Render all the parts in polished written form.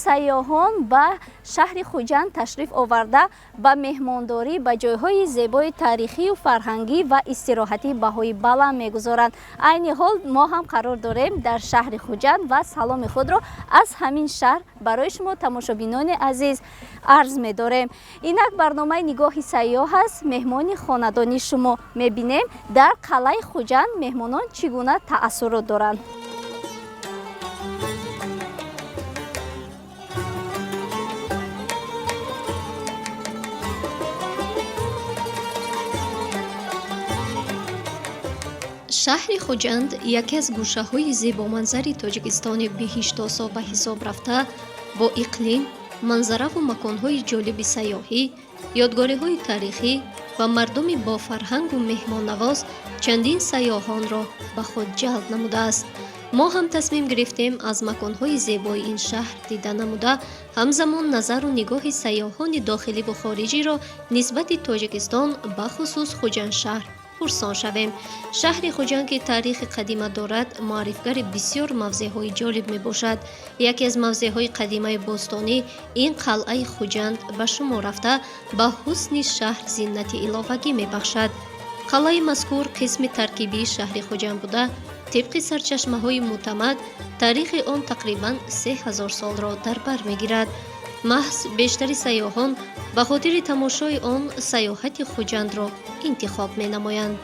сайёҳон ба шаҳри Хуҷанд ташриф оварда ба меҳмондорӣ ба ҷойҳои зебои таърихию фарҳангӣ ва истироҳатӣ баҳои баланд мегузоранд. Айни ҳол мо ҳам қарор дорем дар шаҳри Хуҷанд ва саломи худро аз ҳамин шаҳр барои шумо тамошобинони азиз арз медорем. Инак барномаи нигоҳи сайёҳ аст. меҳмони хонадони шумо мебинем дар қалъаи Хуҷанд меҳмонон чӣ гуна таассурот доранд. шаҳри Хуҷанд яке аз гӯшаҳои зебоманзари Тоҷикистони беҳиштосо ба ҳисоб рафта, бо иқлим, манзараву маконҳои ҷолиби сайёҳӣ, ёдгориҳои тарихӣ ва мардуми бофарҳангу меҳмоннавоз чандин сайёҳонро ба худ ҷалб намудааст. мо ҳам тасмим гирифтем аз маконҳои зебои ин шаҳр дида намуда, ҳамзамон назару нигоҳи сайёҳони дохиливу хориҷиро нисбати Тоҷикистон бахусус Хуҷандшаҳр пурсон шавем. шаҳри Хуҷанд ки таърихи қадима дорад, муаррифгари бисёр мавзеъҳои ҷолиб мебошад. яке аз мавзеъҳои қадимаи бостонӣ ин қалъаи Хуҷанд ба шумор рафта, ба ҳусни шаҳр зиннати иловагӣ мебахшад. қалъаи мазкур қисми таркибии шаҳри Хуҷанд буда, тибқи сарчашмаҳои мӯътамад, таърихи он тақрибан 3000 солро дар бар мегирад. маҳз бештари сайёҳон ба хотири тамошои он сайёҳати Хуҷандро интихоб менамоянд.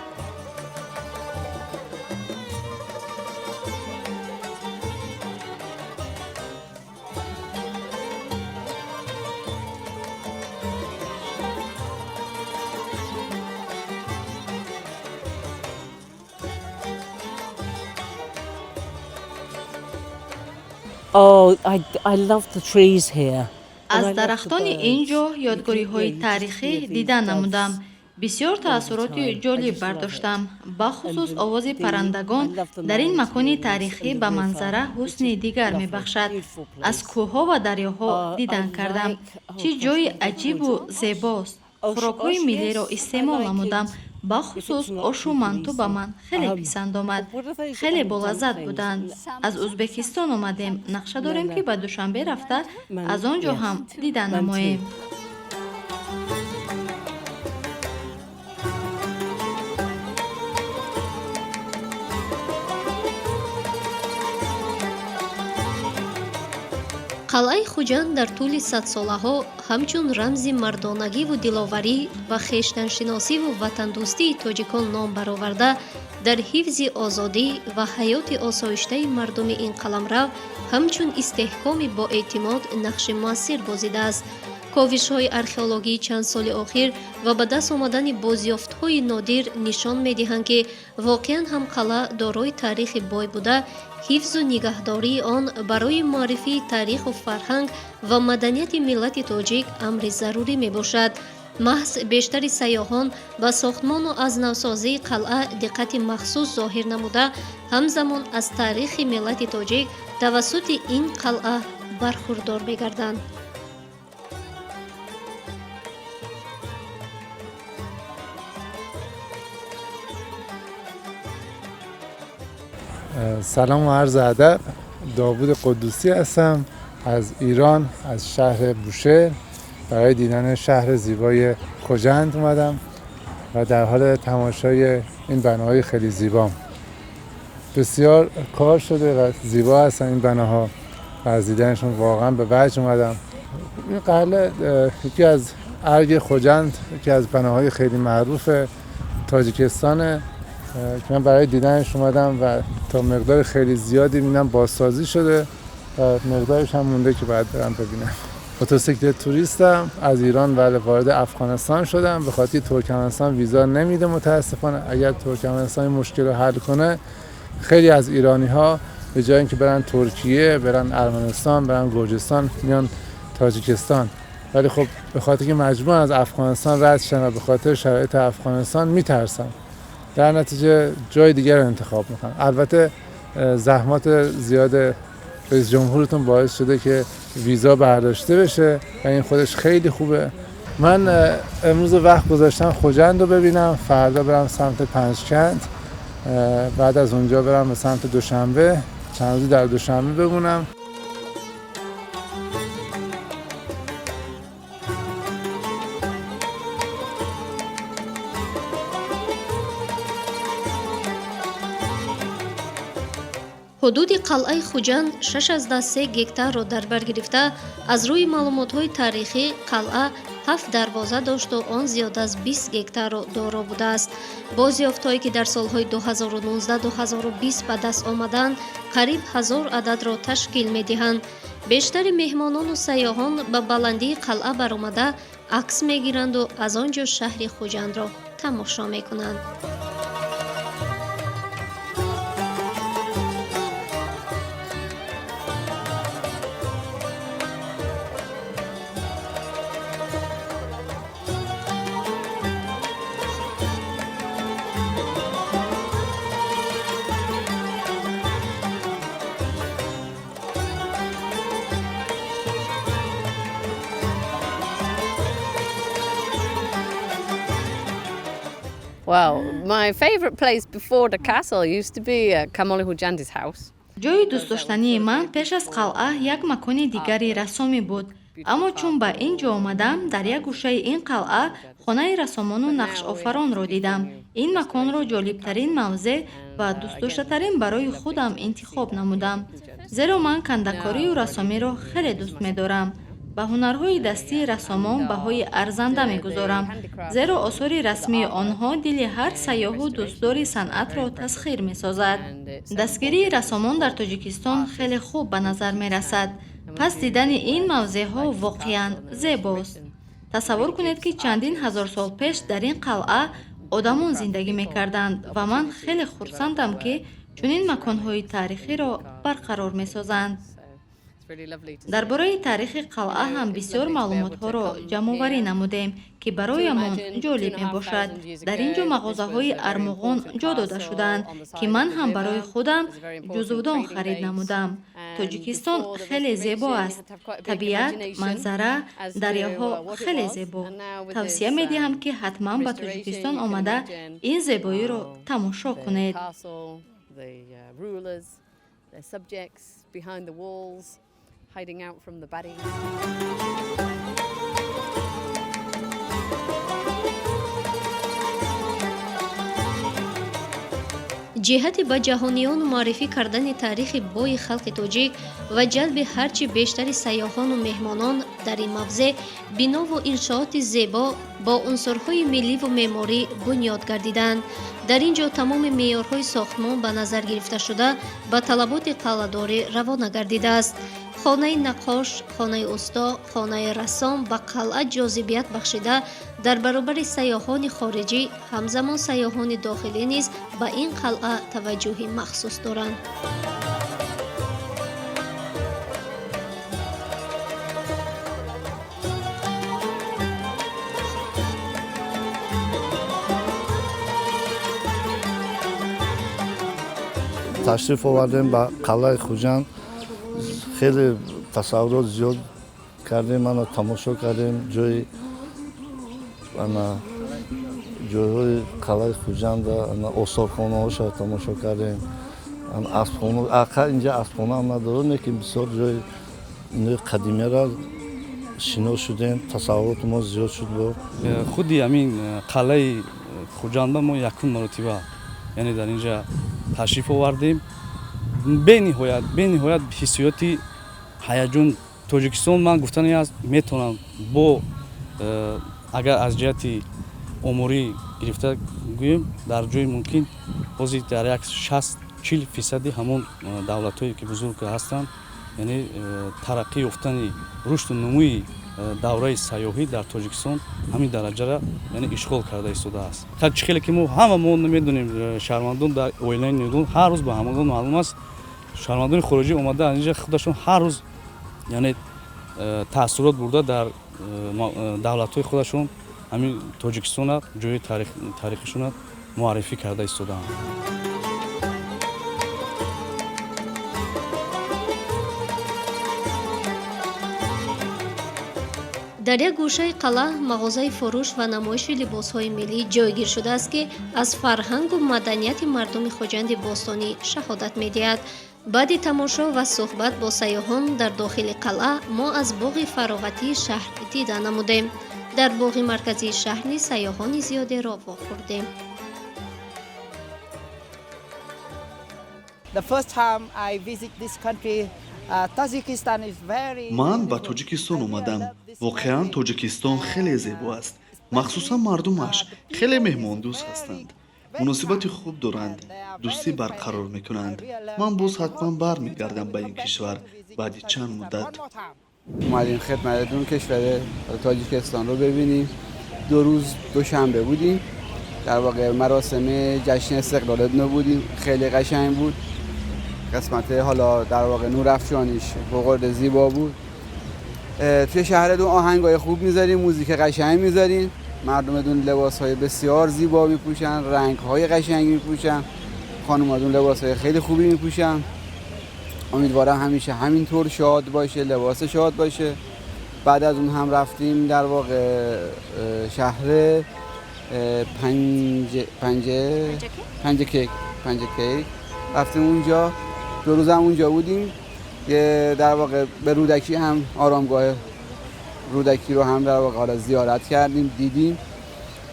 Oh, I love the trees here. аз дарахтони ин ҷо ёдгориҳои таърихӣ дида намудам. бисёр таассуроти ҷолиб бардоштам. бахусус овози паррандагон дар ин макони таърихӣ ба манзара ҳусни дигар мебахшад. аз кӯҳҳо ва дарёҳо дидан кардам. чӣ ҷойи аҷибу зебост. хӯрокҳои миллиро истеъмол намудам. бахусус ошу манту ба ман хеле писанд омад. хеле болаззат буданд. аз узбекистон омадем. нақша дорем ки ба душанбе рафта аз он ҷо ҳам дида намоем. қалъаи Хуҷанд дар тӯли садсолаҳо ҳамчун рамзи мардонагиву диловарӣ ва хештаншиносиву ватандӯстии тоҷикон ном бароварда, дар ҳифзи озодӣ ва ҳаёти осоиштаи мардуми ин қаламрав ҳамчун истеҳкоми боэътимод нақши муассир бозидааст. ковишҳои археологии чанд соли охир ва ба даст омадани бозёфтҳои нодир нишон медиҳанд, ки воқеан ҳам қалъа дорои таърихи бой буда, ҳифзу нигаҳдории он барои муаррифии таъриху фарҳанг ва маданияти миллати тоҷик амри зарурӣ мебошад. маҳз бештари сайёҳон ба сохтмону аз навсозии қалъа диққати махсус зоҳир намуда, ҳамзамон аз таърихи миллати тоҷик тавассути ин қалъа бархурдор мегарданд. سلام و عرض ادب. داوود قدوسی هستم از ایران، از شهر بوشهر. برای دیدن شهر زیبای خوجند اومدم و در حال تماشای این بناهای خیلی زیبام. بسیار کار شده و زیبا هستن این بناها و از دیدنشون واقعا به وجد اومدم. این قلعه یکی از ارگ خوجند، یکی از بناهای خیلی معروف تاجیکستانه که من برای دیدنش اومدم و تا مقدار خیلی زیادی می‌بینم بازسازی شده و مقدارش هم مونده که باید برم ببینم. موتورسیکلت توریستم، از ایران ولی وارد افغانستان شدم. به خاطر ترکمنستان ویزا نمیده متاسفانه. اگر ترکمنستان مشکل رو حل کنه، خیلی از ایرانی‌ها به جای اینکه برن ترکیه، برن ارمنستان، برن گرجستان، میان تاجیکستان. ولی خب به خاطر که مجبورن از افغانستان رد شدن و به خاطر شرایط افغانستان میترسن، در نتیجه جای دیگر رو انتخاب میکنن. البته زحمات زیاد رئیس جمهورتون باعث شده که ویزا برداشته بشه و این خودش خیلی خوبه. من امروز وقت گذاشتم خوجند رو ببینم، فردا برم سمت پنجکند، بعد از اونجا برم به سمت دوشنبه، چند روزی در دوشنبه بمونم. ҳудуди қалъаи хуҷанд 6-3 гектарро дар бар гирифта, аз рӯи маълумотҳои тарихӣ қалъа 7 дарвоза дошту он зиёда аз 20 гектарро доро будааст. Бозёфтҳое ки дар солҳои 2019-2020 ба даст омаданд, қариб 1000 ададро ташкил медиҳанд. бештари меҳмонону сайёҳон ба баландии қалъа баромада акс мегиранду аз он ҷо шаҳри хуҷандро тамошо мекунанд. Well, my favourite place before the castle used to be Kamoli Hujandi's house. ҷои дӯстдоштании ман пеш аз қалъа як макони дигари рассомӣ буд. аммо чун ба ин ҷо омадам, дар як гӯшаи ин қалъа хонаи рассомону нақшофаронро дидам. Ин маконро ҷолибтарин мавзеъ ва дӯстдоштатарин барои худам интихоб намудам, зеро ман кандакорию рассомиро хеле дӯст медорам. ба ҳунарҳои дастии рассомон баҳои арзанда мегузорам, зеро осори расмии онҳо дили ҳар сайёҳу дӯстдори санъатро тасхир месозад. Дастгирии рассомон дар Тоҷикистон хеле хуб ба назар мерасад. пас дидани ин мавзеъҳо воқеан зебост. тасаввур кунед, ки чандин ҳазор сол пеш дар ин қалъа одамон зиндагӣ мекарданд ва ман хеле хурсандам, ки чунин маконҳои тарихиро барқарор месозанд. дар бораи тарихи қалъа ҳам бисёр маълумотҳоро ҷамъоварӣ намудем, ки бароямон ҷолиб мебошад. дар ин ҷо мағозаҳои армуғон ҷо дода шудаанд, ки ман ҳам барои худам ҷузвдон харид намудам. тоҷикистон хеле зебо аст. табиат, манзара, дарёҳо хеле зебо. тавсия медиҳам, ки ҳатман ба тоҷикистон омада ин зебоиро тамошо кунед. Hiding out from the battings. ҷиҳати ба ҷаҳониён муаррифӣ кардани тарихи бои халқи тоҷик ва ҷалби ҳарчи бештари сайёҳону меҳмонон дар ин мавзеъ бинову иншооти зебо бо унсурҳои милливу меъморӣ бунёд гардиданд. дар ин ҷо тамоми меъёрҳои сохтмон ба назар гирифта шуда ба талаботи қалъадорӣ равона гардидааст. хонаи наққош, хонаи усто, хонаи рассом ба қалъа ҷозибият бахшида, дар баробари сайёҳони хориҷӣ ҳамзамон сайёҳони дохилӣ низ ба ин қалъа таваҷҷӯҳи махсус доранд. ташриф овардем ба қалъаи хуҷанд. хеле тасаввурот зиёд кардем, ана тамошо кардем ҷойҳои қалъаи хуҷанда, осорхонаҳошро тамошо кардем. инҷа аспхона ҳам надорад, лекин бисёр ҷои қадимиара шинос шудем, тасаввуроти мо зиёд шуд. худи ҳамин қалъаи хуҷанда мо якум маротиба яъне дар инҷа ташриф овардем. бениҳоят ҳиссиёти ҳаяҷон. тоҷикистон ман гуфтани аст метавонам бо агар аз ҷиҳати оморӣ гирифта гӯем, дар ҷои мумкин бози дар як 60-40% ҳамон давлатҳое ки бузург ҳастанд, яъне тараққӣ ёфтани рушду нумӯи давраи сайёҳӣ дар Тоҷикистон ҳамин дараҷара яъне ишғол карда истодааст. чӣ хеле ки мо намедонем, шаҳрвандон дар оилаи нӯдон ҳар рӯз ба ҳамагон маълум аст, шаҳрвандони хориҷӣ омада инҷа худашон ҳар рӯз яъне таъссурот бурда дар давлатҳои худашон ҳамин Тоҷикистона ҷои тарихишона муаррифӣ карда истодаанд. дар як гӯшаи қалъа мағозаи фурӯш ва намоиши либосҳои миллӣ ҷойгир шудааст, ки аз фарҳангу маданияти мардуми хуҷанди бостонӣ шаҳодат медиҳад. баъди тамошо ва суҳбат бо сайёҳон дар дохили қалъа, мо аз боғи фароватии шаҳр дида намудем. дар боғи марказии шаҳр низ сайёҳони зиёдеро вохӯрдем. The first time I visit this country, Tajikistan is very. من با تاجیکستان اومدم. واقعا تاجیکستان خیلی زیبا است. مخصوصا مردمش خیلی مهمان دوست هستند. مناسبت خوب دارند. دوستی برقرار میکنند. من باز حتما برمیگردم به این کشور بعد چند مدت. اومدیم خدمتتون کشور تاجیکستان رو ببینیم. 2 روز دوشنبه بودیم. در واقع مراسم جشن استقلال بودیم. خیلی قشنگ بود. قسمت حالا در واقع نورافشانیش فوق‌العاده زیبا بود. توی شهرتون آهنگای خوب میذاریم، موزیک قشنگ میذاریم. مردمتون لباسهای بسیار زیبا میپوشن، رنگهای قشنگی میپوشن. خانوماتون لباسهای خیلی خوبی میپوشن. امیدوارم همیشه همینطور شاد باشه، لباس شاد باشه. بعد از اون هم رفتیم در واقع شهر پنجکیک رفتیم اونجا. 2 روز هم اونجا بودیم. در واقع به رودکی هم آرامگاه رودکی رو هم در واقع زیارت کردیم، دیدیم.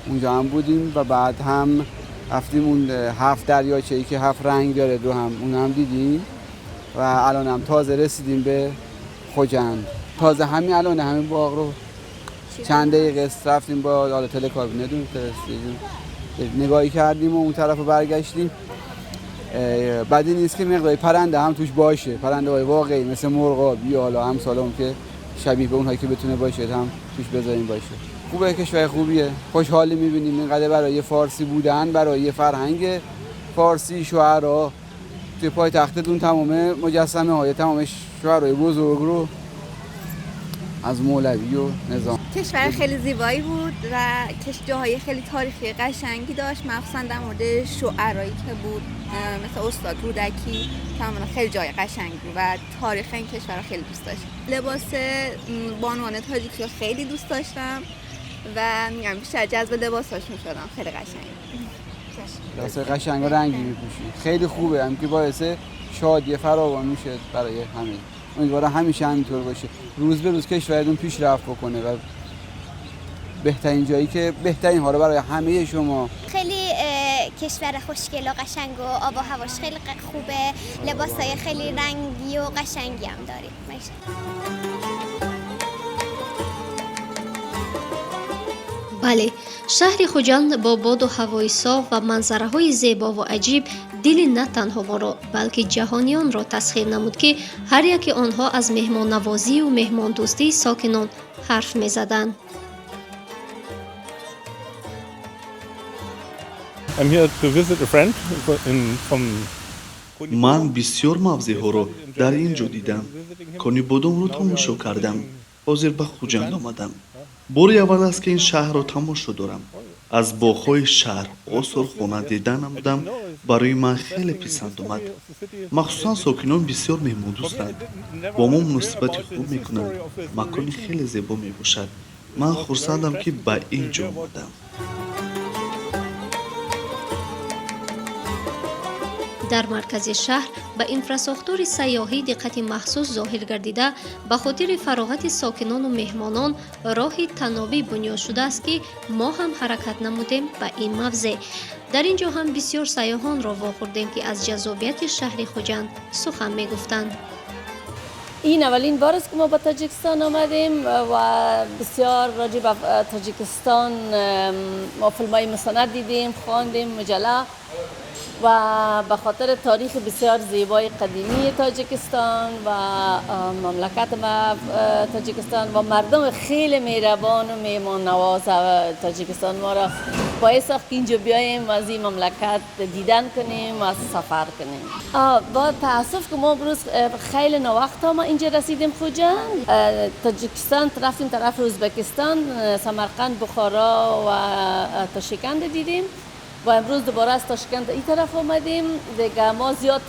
اونجا هم بودیم و بعد هم رفتیم اون 7 دریاچه‌ای که 7 رنگ داره رو هم اون هم دیدیم و الان هم تازه رسیدیم به خوجند. تازه همین باغ رو چند دقیقه رفتیم با حالا تلکابینه نگاهی کردیم و اون طرف رو برگشتیم. بدی نیست که مقداری پرنده هم توش باشه، پرنده های واقعی مثل مرغاب یا حالا همسالم که شبیه به اونهایی که بتونه باشه هم توش بذاریم باشه. خوبه، کشور خوبیه، خوشحالی می‌بینیم. اینقدر برای فارسی بودن، برای فرهنگ فارسی، شعرا توی پای تختتون تمام مجسمه های تمام شعرهای بزرگ رو از مولوی و نظام. کشور خیلی زیبایی بود و جاهای خیلی تاریخی قشنگی داشت، مخصوصا در مورد شعرایی که بود مثل استاد رودکی. تماما خیلی جای قشنگی بود و تاریخ این کشور رو خیلی دوست داشتم. لباس بانوان تاجیکی رو خیلی دوست داشتم و میگم بیشتر جذب لباساشون شدم. خیلی قشنگه. لباس قشنگ و رنگی میپوشید. خیلی خوبه، هم که باعث شادی فراوان میشه برای همه. امیدوارم همیشه همینطور باشه. روز به روز کشورتون پیشرفت بکنه و بهترین جایی که بهترین ها رو برای همه شما. خیلی کشور خوشگل و قشنگ و آب و هواش خیلی خوبه. لباسای خیلی رنگی و قشنگی هم داریم. بله، شهر خوجند با باد و هوای صاف و منظره‌های زیبا و عجیب دل نه تنها ما را بلکه جهانیان را تسخیر نمود که هر یک آنها از مهمان نوازی و مهمان دوستی ساکنان حرف می زدند. من بسیار موضوع رو در اینجا دیدم. کنی بودم رو تماشا کردم. حاضر به خوجند آمدم. باری اول است که این شهر رو تماشا دارم. از باغ‌های شهر آثار خانه دیدن نمودم. برای من خیلی پسند آمد. مخصوصا ساکنان بسیار مهمان دوستند. با ما مناسبت خوب میکنند. مکانی خیلی زیبا میباشد. من خرسندم که به اینجا آمدم. در مرکز شهر به انفراساختور سیاحی دقت مخصوص ظاهر گردیده به خاطر فراغت ساکنان و مهمانان راهی تناوی بنیاد شده است که ما هم حرکت نمودیم به این موضع. در اینجا هم بسیار سیاحان را واخوردیم که از جذابیت شهر خوجند سخن می گفتند. این اولین بار است که ما به تاجیکستان آمدیم و بسیار راجع به تاجیکستان ما فیلم‌های مستند دیدیم، خواندیم مجله و به خاطر تاریخ بسیار زیبای قدیمی تاجیکستان و مملکت تاجیکستان و مردم خیلی مهربان و مهمان نواز تاجیکستان ما را باعث ساخت که اینجا بیاییم و از این مملکت دیدن کنیم و سفر کنیم. با تاسف که ما امروز خیلی نوقت ما اینجا رسیدیم خوجند. تاجیکستان رفتیم طرف ازبکستان، سمرقند، بخارا و تاشکند دیدیم و امروز دوباره از تاشکند این طرف آمدیم. دیگه ما زیاد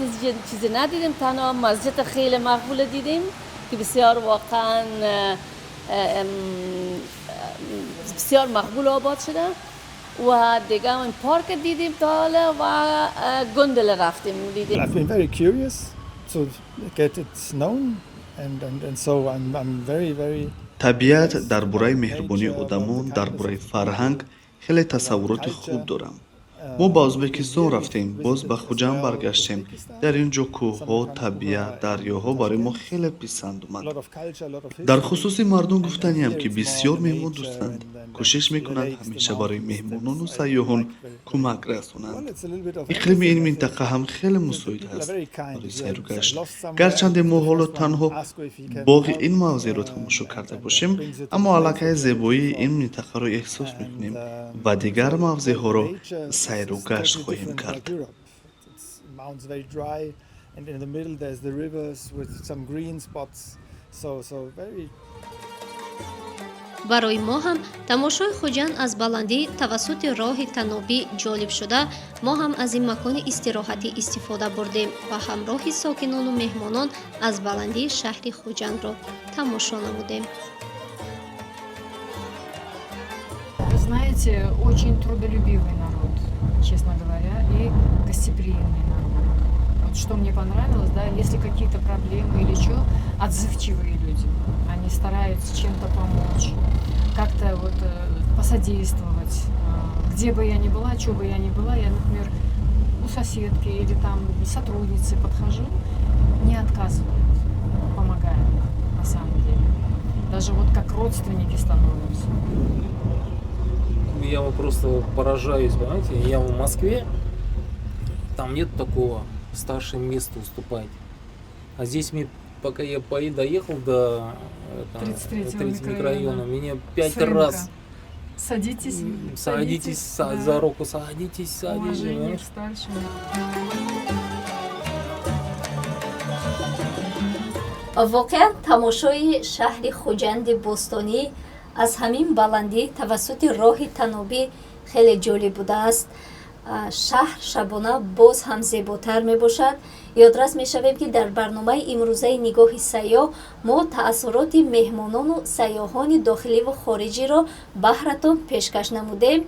چیزی ندیدیم، تنها مسجد خیلی مقبول دیدیم که بسیار واقعا بسیار مقبول آباد شده و دیگه این پارک دیدیم تا حالا و گندل رفتیم دیدیم. I've been very curious to get it known and so I'm very طبیعت درباره مهربانی آدمان، درباره فرهنگ خیلی تصورات خوب دارم. мо ба ӯзбекистон рафтем, боз ба хуҷанд баргаштем. дар ин ҷо кӯҳҳо, табиат, дарёҳо барои мо хеле писанд омад. дар хусуси мардум гуфтаниям ки бисёр меҳмон дӯстанд, кӯшиш мекунанд ҳамеша барои меҳмонону сайёҳон кӯмак расонанд. иқлими ин минтақа ҳам хеле мусоид аст барои сайру гашт. гарчанде мо ҳоло танҳо боғи ин мавзеъро тамошо карда бошем, аммо аллакай зебоии ин минтақаро эҳсос мекунем ва дигар мавзеъҳоро сайру гашт хоҳем кард. Mountains very dry, and in the middle there's the rivers with some green spots. So very. барои мо ҳам тамошои хуҷанд аз баландӣ тавассути роҳи танобӣ ҷолиб шуда, мо ҳам аз ин макони истироҳатӣ истифода бурдем ва ҳамроҳи сокинону меҳмонон аз баландии шаҳри хуҷандро тамошо намудем. Знаете, очень трудолюбивый народ, честно говоря, и гостеприимный народ. Вот что мне понравилось, да, если какие-то проблемы или что, отзывчивые люди. Они стараются чем-то помочь, как-то вот посодействовать. Где бы я ни была, что бы я ни была, я, например, у соседки или там сотрудницы подхожу, не отказывают, помогают на самом деле. Даже вот как родственники становятся. Я просто поражаюсь, понимаете, я в Москве, там нет такого, старшим место уступать. А здесь мне, пока я доехал до 33 микрорайона, меня 5 раз садитесь за руку, садитесь. Уважение к старшим. воқеан тамошои шаҳри хуҷанди бостонӣ аз ҳамин баландӣ тавассути роҳи танобӣ хеле ҷолиб будааст. шаҳр шабона боз ҳам зеботар мебошад. ёдрас мешавем ки дар барномаи имрӯзаи нигоҳи сайёҳ мо таассуроти меҳмонону сайёҳони дохиливу хориҷиро баҳратон пешкаш намудем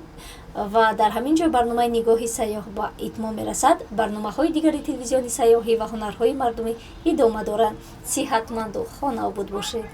ва дар ҳамин ҷо барномаи нигоҳи сайёҳ ба итмом мерасад. барномаҳои дигари телевизиони сайёҳӣ ва ҳунарҳои мардумӣ идома доранд. сиҳатманду хонавод бошед.